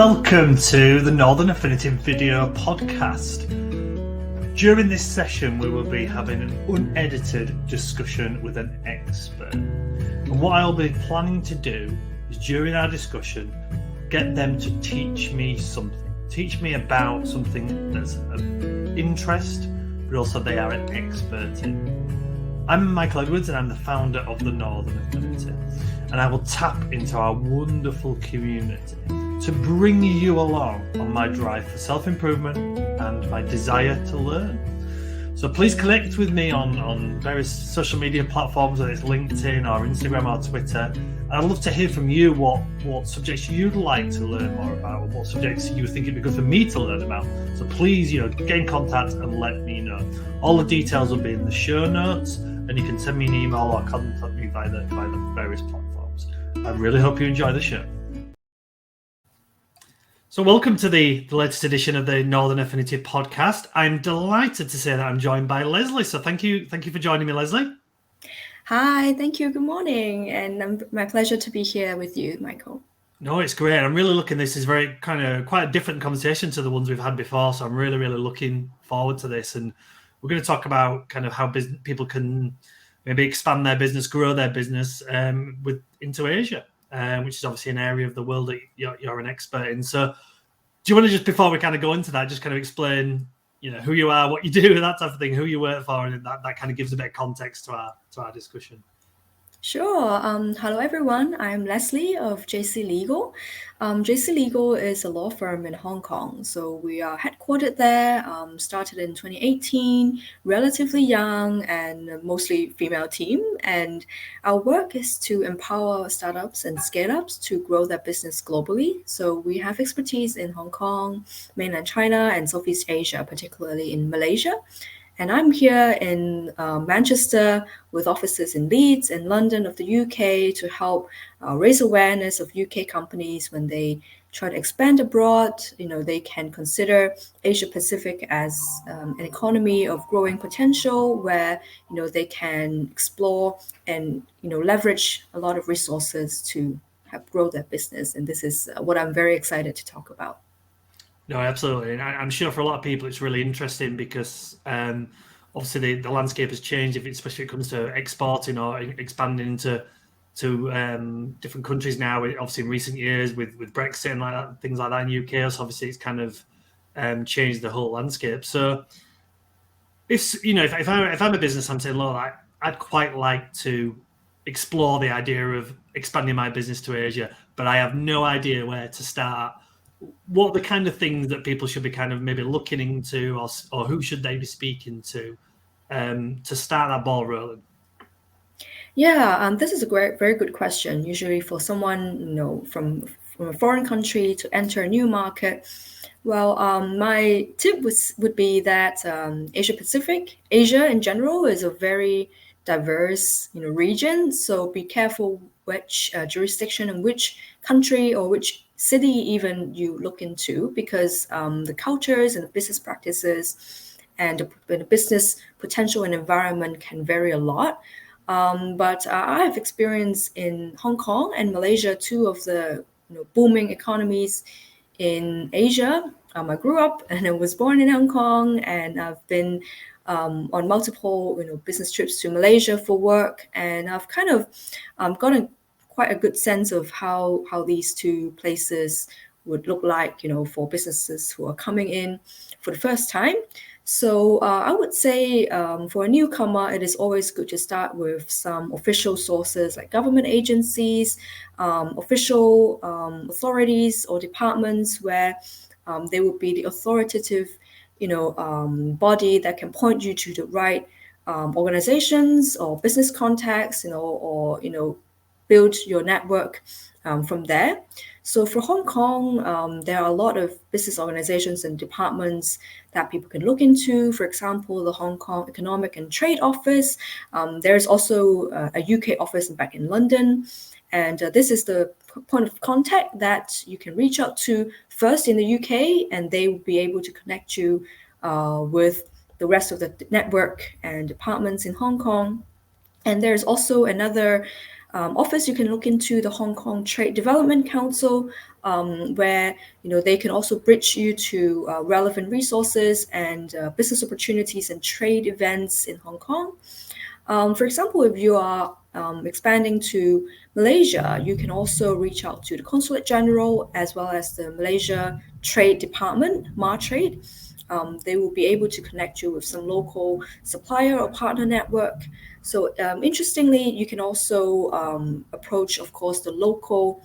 Welcome to the Northern Affinity video podcast. During this session, we will be having an unedited discussion with an expert. And what I'll be planning to do is during our discussion, get them to teach me something. Teach me about something that's of interest, but also they are an expert in. I'm Michael Edwards and I'm the founder of the Northern Affinity. And I will tap into our wonderful community to bring you along on my drive for self-improvement and my desire to learn. So please connect with me on various social media platforms, whether it's LinkedIn or Instagram or Twitter. And I'd love to hear from you what subjects you'd like to learn more about, or what subjects you think it'd be good for me to learn about. So please, get in contact and let me know. All the details will be in the show notes, and you can send me an email or contact me via the various platforms. I really hope you enjoy the show. So welcome to the latest edition of the Northern Affinity podcast. I'm delighted to say that I'm joined by Lesley. So thank you for joining me, Lesley. Hi, thank you. Good morning. And my pleasure to be here with you, Michael. No, it's great. I'm really looking, this is very quite a different conversation to the ones we've had before. So I'm really, really looking forward to this. And we're going to talk about kind of how people can maybe expand their business, grow their business into Asia. Which is obviously an area of the world that you're an expert in. So do you want to just, before we kind of go into that, just kind of explain, who you are, what you do, that type of thing, who you work for, and that kind of gives a bit of context to our discussion. Sure. Hello, everyone. I'm Lesley of JC Legal. JC Legal is a law firm in Hong Kong. So we are headquartered there, started in 2018, relatively young and mostly female team. And our work is to empower startups and scale-ups to grow their business globally. So we have expertise in Hong Kong, mainland China, and Southeast Asia, particularly in Malaysia. And I'm here in Manchester with offices in Leeds and London of the UK to help raise awareness of UK companies when they try to expand abroad. They can consider Asia Pacific as an economy of growing potential where, they can explore and, leverage a lot of resources to help grow their business. And this is what I'm very excited to talk about. No, absolutely. And I'm sure for a lot of people, it's really interesting because obviously the landscape has changed, especially if it comes to exporting or expanding into different countries now. Obviously, in recent years with Brexit and like that, things like that in UK, so obviously it's kind of changed the whole landscape. So if I'm a business, I'm saying, look, I'd quite like to explore the idea of expanding my business to Asia, but I have no idea where to start. What are the kind of things that people should be kind of maybe looking into, or who should they be speaking to start that ball rolling? Yeah, this is a very good question. Usually for someone, from a foreign country to enter a new market. Well, my tip would be that Asia in general is a very diverse, region. So be careful which jurisdiction and which country or which city even you look into, because the cultures and the business practices and the business potential and environment can vary a lot. But I have experience in Hong Kong and Malaysia, two of the booming economies in Asia. I grew up and I was born in Hong Kong, and I've been on multiple business trips to Malaysia for work, and I've kind of gotten quite a good sense of how these two places would look like, for businesses who are coming in for the first time. So I would say for a newcomer, it is always good to start with some official sources like government agencies, official authorities or departments where they would be the authoritative, body that can point you to the right organizations or business contacts, or build your network from there. So for Hong Kong, there are a lot of business organizations and departments that people can look into. For example, the Hong Kong Economic and Trade Office. There's also a UK office back in London. And this is the point of contact that you can reach out to first in the UK, and they will be able to connect you with the rest of the network and departments in Hong Kong. And there's also another office you can look into, the Hong Kong Trade Development Council. where they can also bridge you to relevant resources and business opportunities and trade events in Hong Kong. For example, if you are expanding to Malaysia, you can also reach out to the Consulate General as well as the Malaysia Trade Department, MarTrade. They will be able to connect you with some local supplier or partner network. So interestingly, you can also approach, of course, the local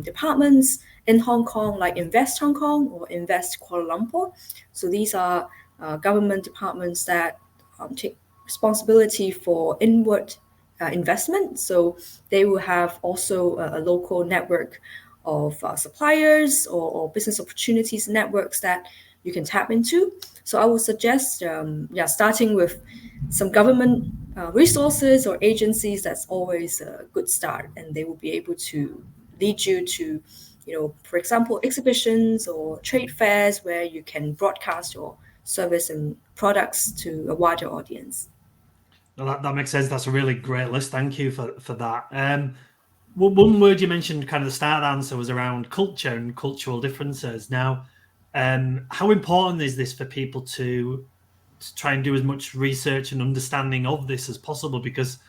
departments in Hong Kong, like Invest Hong Kong or Invest Kuala Lumpur. So these are government departments that take responsibility for inward investment. So they will have also a local network of suppliers or business opportunities networks that you can tap into. So I would suggest, starting with some government resources or agencies. That's always a good start, and they will be able to lead you to, for example, exhibitions or trade fairs where you can broadcast your service and products to a wider audience. No, that makes sense. That's a really great list. Thank you for that. One word you mentioned kind of the start of the answer was around culture and cultural differences. Now, how important is this for people to try and do as much research and understanding of this as possible? Because,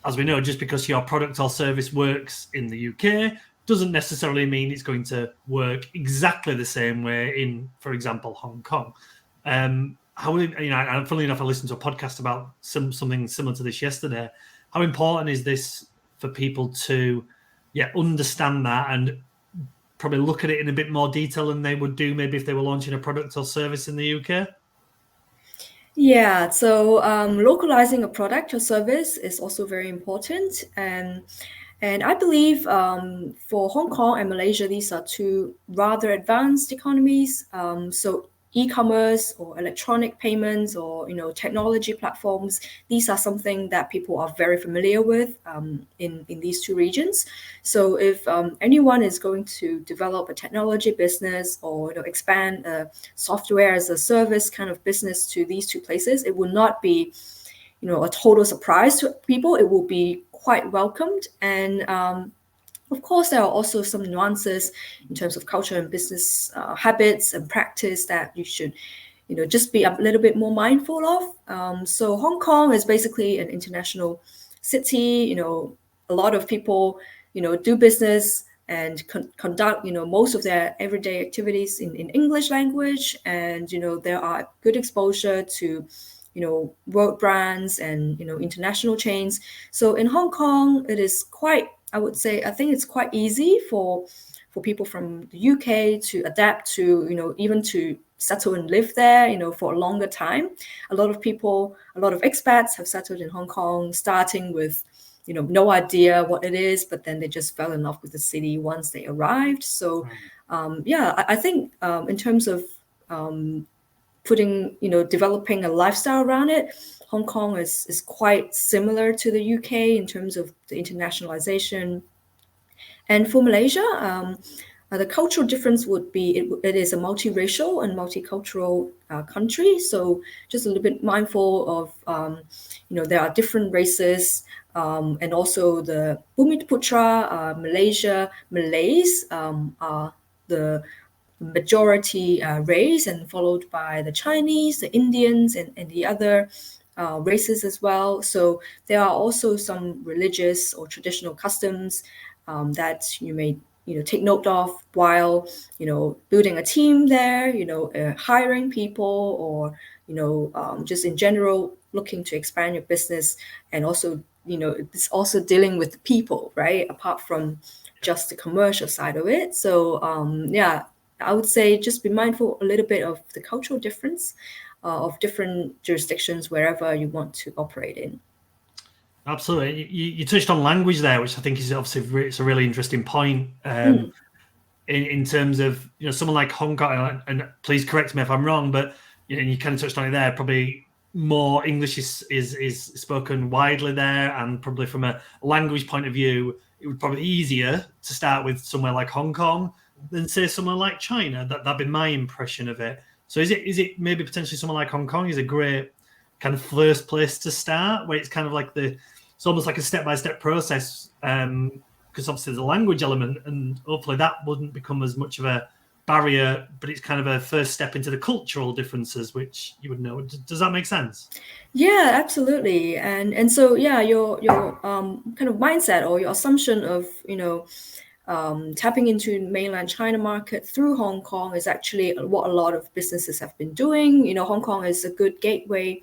as we know, just because your product or service works in the UK doesn't necessarily mean it's going to work exactly the same way in, for example, Hong Kong. How, and funnily enough, I listened to a podcast about something similar to this yesterday. How important is this for people to, understand that and probably look at it in a bit more detail than they would do maybe if they were launching a product or service in the UK? Yeah, so localizing a product or service is also very important. And I believe for Hong Kong and Malaysia, these are two rather advanced economies. So e-commerce or electronic payments or technology platforms, these are something that people are very familiar with in these two regions. So if anyone is going to develop a technology business or expand a software as a service kind of business to these two places, it will not be a total surprise to people. It will be quite welcomed. And of course, there are also some nuances in terms of culture and business habits and practice that you should just be a little bit more mindful of. So Hong Kong is basically an international city. A lot of people do business and conduct most of their everyday activities in English language, and there are good exposure to world brands and international chains. So in Hong Kong, it is quite, I would say, I think it's quite easy for people from the UK to adapt to even to settle and live there for a longer time. A lot of expats have settled in Hong Kong, starting with no idea what it is, but then they just fell in love with the city once they arrived. So I think in terms of developing a lifestyle around it, Hong Kong is quite similar to the UK in terms of the internationalization. And for Malaysia, the cultural difference would be it is a multiracial and multicultural country. So just a little bit mindful of, there are different races, and also the Bumiputra, Malaysia, Malays are the majority race, and followed by the Chinese, the Indians, and the other races as well. So there are also some religious or traditional customs that you may take note of while building a team there, hiring people, or just in general looking to expand your business. And also it's also dealing with people, right, apart from just the commercial side of it. So I would say just be mindful a little bit of the cultural difference of different jurisdictions wherever you want to operate in. Absolutely. You touched on language there, which I think is obviously it's a really interesting point. In terms of someone like Hong Kong, and please correct me if I'm wrong, but you kind of touched on it there. Probably more English is spoken widely there, and probably from a language point of view, it would probably be easier to start with somewhere like Hong Kong than say somewhere like China. That'd be my impression of it. So is it maybe potentially somewhere like Hong Kong is a great kind of first place to start, where it's kind of like it's almost like a step-by-step process because obviously there's a language element, and hopefully that wouldn't become as much of a barrier, but it's kind of a first step into the cultural differences, which you would know. Does that make sense? Yeah, absolutely. And so yeah, your kind of mindset or your assumption of tapping into mainland China market through Hong Kong is actually what a lot of businesses have been doing. Hong Kong is a good gateway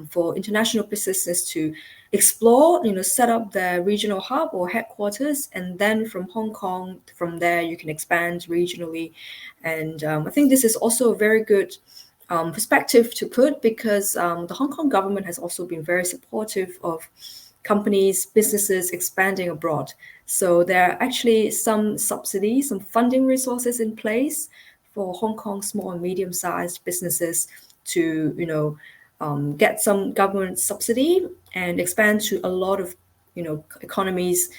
for international businesses to explore, set up their regional hub or headquarters, and then from Hong Kong, from there you can expand regionally. And I think this is also a very good perspective to put, because the Hong Kong government has also been very supportive of companies, businesses expanding abroad. So there are actually some subsidies, some funding resources in place for Hong Kong small and medium-sized businesses to, get some government subsidy and expand to a lot of, economies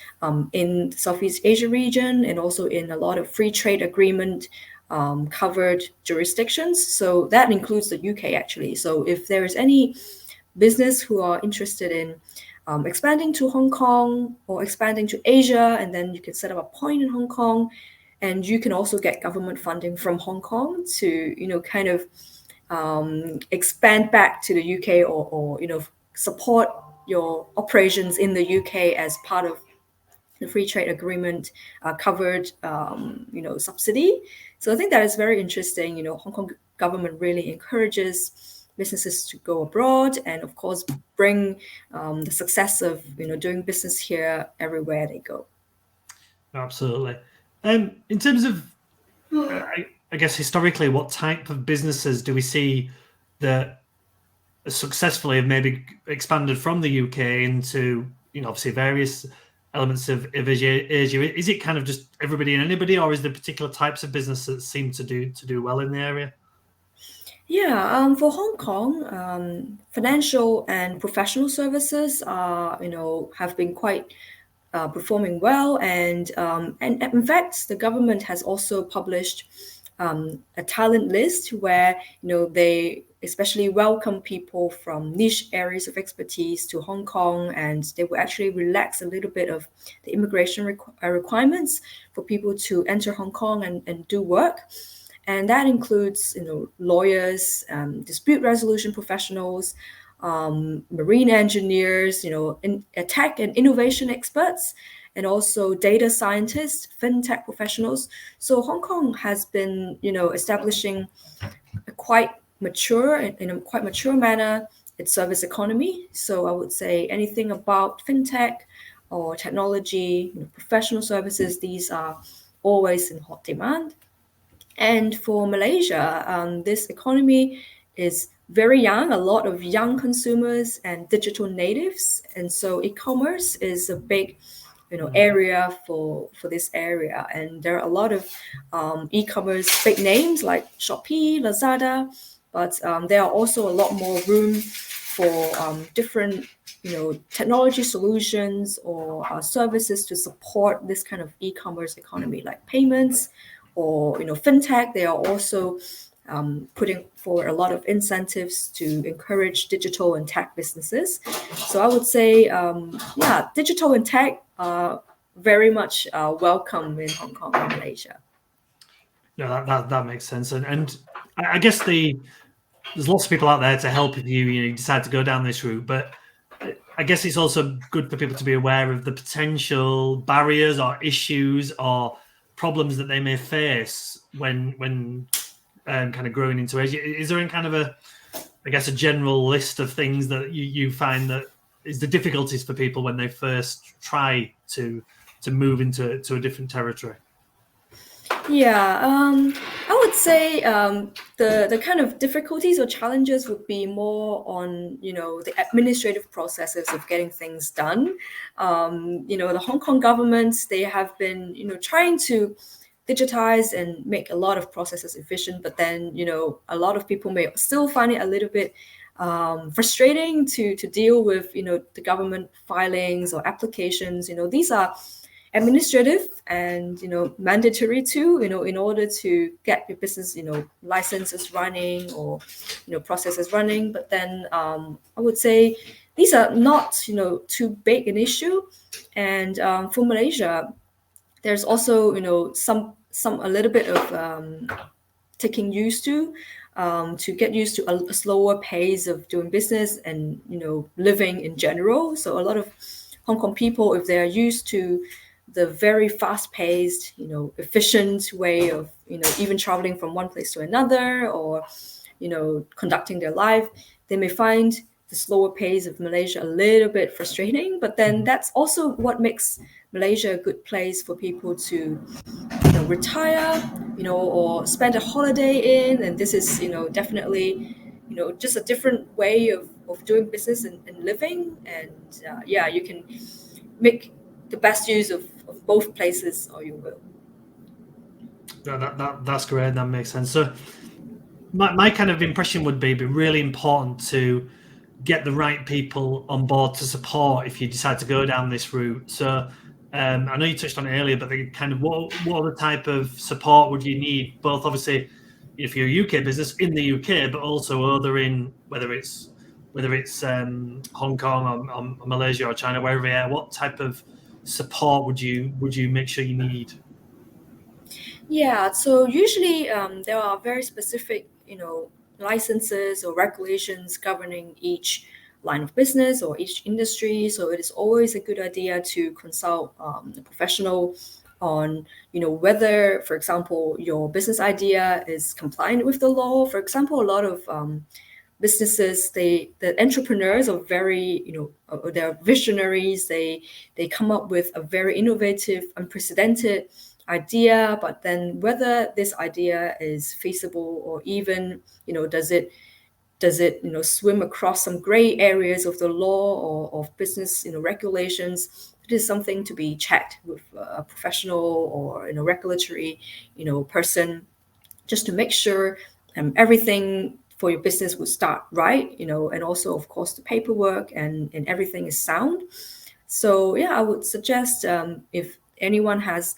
in the Southeast Asia region, and also in a lot of free trade agreement covered jurisdictions. So that includes the UK actually. So if there is any business who are interested in expanding to Hong Kong or expanding to Asia, and then you can set up a point in Hong Kong, and you can also get government funding from Hong Kong to kind of expand back to the UK, or support your operations in the UK as part of the free trade agreement covered subsidy. So I think that is very interesting. Hong Kong government really encourages businesses to go abroad, and of course bring the success of doing business here everywhere they go. Absolutely. In terms of, I guess historically, what type of businesses do we see that successfully have maybe expanded from the UK into obviously various elements of Asia? Is it kind of just everybody and anybody, or is there particular types of business that seem to do well in the area? Yeah, for Hong Kong, financial and professional services are, have been quite performing well, and in fact, the government has also published a talent list where they especially welcome people from niche areas of expertise to Hong Kong, and they will actually relax a little bit of the immigration requirements for people to enter Hong Kong and do work. And that includes, lawyers, dispute resolution professionals, marine engineers, tech and innovation experts, and also data scientists, fintech professionals. So Hong Kong has been, establishing a quite mature, in a quite mature manner, its service economy. So I would say anything about fintech or technology, professional services, these are always in hot demand. And for Malaysia, this economy is very young, a lot of young consumers and digital natives. And so e-commerce is a big area for this area. And there are a lot of e-commerce big names like Shopee, Lazada, but there are also a lot more room for different technology solutions or services to support this kind of e-commerce economy, like payments or fintech. They are also putting forward a lot of incentives to encourage digital and tech businesses. So I would say, digital and tech are very much welcome in Hong Kong and Malaysia. Yeah, that makes sense. And I guess there's lots of people out there to help if you decide to go down this route, but I guess it's also good for people to be aware of the potential barriers or issues or problems that they may face when kind of growing into Asia. Is there any kind of a general list of things that you find that is the difficulties for people when they first try to move into a different territory? Yeah, I would say the kind of difficulties or challenges would be more on the administrative processes of getting things done. The Hong Kong government, they have been trying to digitize and make a lot of processes efficient, but then a lot of people may still find it a little bit frustrating to deal with the government filings or applications. These are administrative and mandatory too, in order to get your business licenses running or processes running. But then I would say these are not too big an issue. And for Malaysia, there's also some a little bit of taking used to get used to a slower pace of doing business and living in general. So a lot of Hong Kong people, if they are used to the very fast-paced, efficient way of even traveling from one place to another, or conducting their life, they may find the slower pace of Malaysia a little bit frustrating. But then that's also what makes Malaysia a good place for people to retire, or spend a holiday in. And this is, definitely, just a different way of doing business and living. And yeah, you can make the best use of both places, or you will. That's great. That makes sense. So my kind of impression would be really important to get the right people on board to support if you decide to go down this route. So I know you touched on it earlier, but the kind of what other type of support would you need? Both obviously, if you're a UK business in the UK, but also other in whether it's Hong Kong or Malaysia or China, wherever you are. What type of support would you make sure you need? Yeah, so usually there are very specific, licenses or regulations governing each line of business or each industry. So it is always a good idea to consult a professional on, whether, for example, your business idea is compliant with the law. For example, a lot of businesses, the entrepreneurs are very, they're visionaries. They come up with a very innovative, unprecedented idea, but then whether this idea is feasible, or even does it swim across some gray areas of the law or of business regulations. It is something to be checked with a professional or regulatory person, just to make sure everything for your business would start right, and also of course the paperwork and everything is sound. So yeah, I would suggest, if anyone has,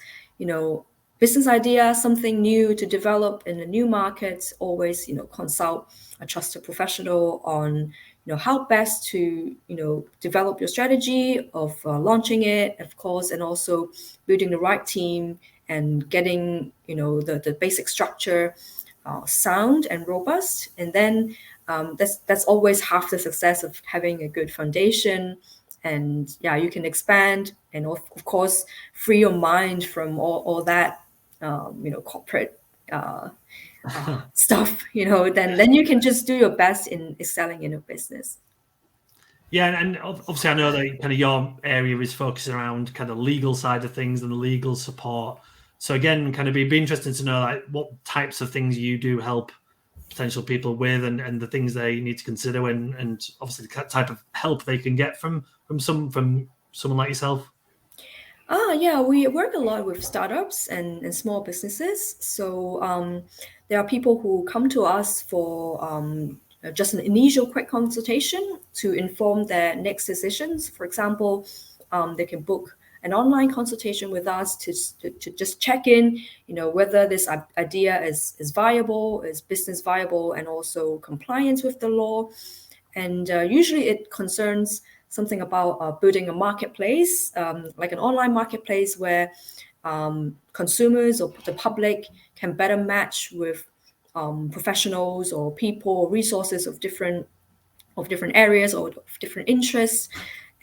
business idea, something new to develop in a new market, always, consult a trusted professional on, how best to, develop your strategy of launching it, of course, and also building the right team and getting, the basic structure sound and robust. And then that's always half the success of having a good foundation. And yeah, you can expand and of course free your mind from all that corporate stuff. Then you can just do your best in excelling in your business. Yeah, and obviously I know that kind of your area is focused around kind of legal side of things and the legal support. So again, kind of be interesting to know like what types of things you do help potential people with, and the things they need to consider when, and obviously the type of help they can get from someone like yourself. Yeah, we work a lot with startups and small businesses. So there are people who come to us for just an initial quick consultation to inform their next decisions. For example, they can book an online consultation with us to just check in, whether this idea is viable, is business viable, and also compliant with the law. And usually it concerns something about building a marketplace, like an online marketplace where consumers or the public can better match with professionals or people or resources of different areas or of different interests.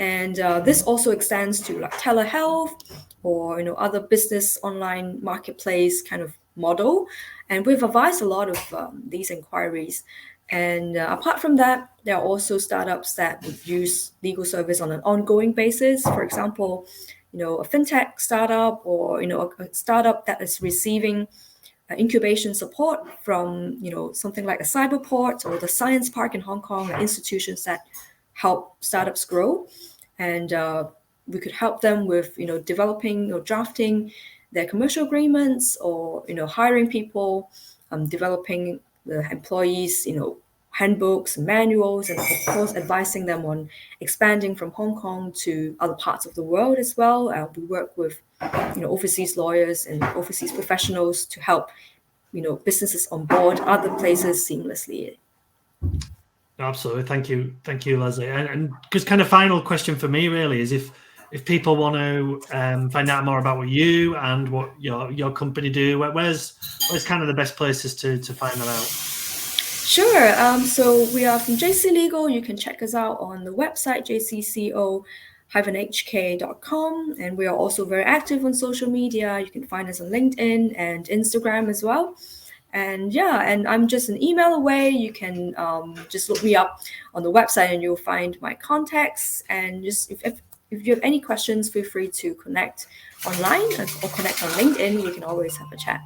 And this also extends to like telehealth or other business online marketplace kind of model. And we've advised a lot of these inquiries. And apart from that, there are also startups that would use legal service on an ongoing basis. For example, a fintech startup, or a startup that is receiving incubation support from something like a cyberport or the science park in Hong Kong, institutions that help startups grow. And we could help them with developing or drafting their commercial agreements, or hiring people, developing the employees handbooks, manuals, and of course advising them on expanding from Hong Kong to other parts of the world as well. We work with overseas lawyers and overseas professionals to help businesses on board other places seamlessly. Absolutely. Thank you, Lesley. And just kind of final question for me really is if people want to find out more about what you and what your company do, where's kind of the best places to find that out? Sure. So we are from JC Legal. You can check us out on the website jcco-hk.com, and we are also very active on social media. You can find us on LinkedIn and Instagram as well. And yeah, and I'm just an email away. You can just look me up on the website, and you'll find my contacts. And just if you have any questions, feel free to connect online or connect on LinkedIn. We can always have a chat.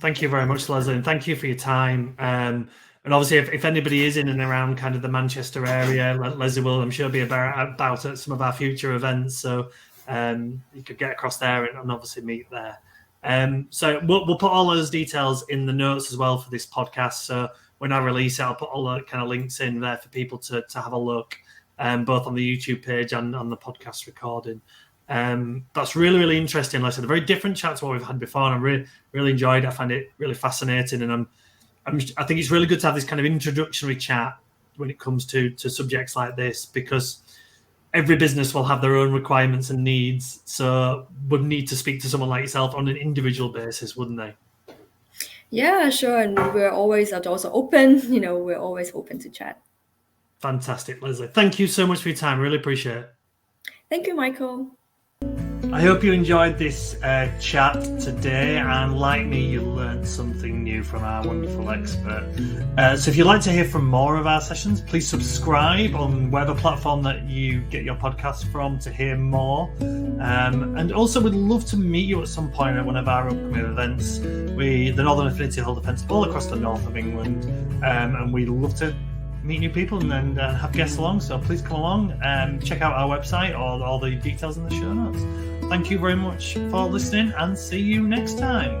Thank you very much, Lesley, and thank you for your time. And obviously, if anybody is in and around kind of the Manchester area, Lesley will, I'm sure, be about at some of our future events. So you could get across there and obviously meet there. So we'll put all those details in the notes as well for this podcast. So when I release it, I'll put all the kind of links in there for people to have a look, both on the YouTube page and on the podcast recording. That's really, really interesting. Like I said, a very different chat to what we've had before, and I really enjoyed it. I find it really fascinating, and I think it's really good to have this kind of introductory chat when it comes to subjects like this, because every business will have their own requirements and needs, so would need to speak to someone like yourself on an individual basis, wouldn't they? Yeah, sure. And we're always, our doors are open. We're always open to chat. Fantastic, Lesley. Thank you so much for your time. Really appreciate it. Thank you, Michael. I hope you enjoyed this chat today, and like me, you learned something new from our wonderful expert. So if you'd like to hear from more of our sessions, please subscribe on whatever platform that you get your podcast from to hear more. And also, we'd love to meet you at some point at one of our upcoming events. The Northern Affinity hold events all across the north of England, and we'd love to meet new people and have guests along, so please come along and check out our website or all the details in the show notes. Thank you very much for listening, and see you next time.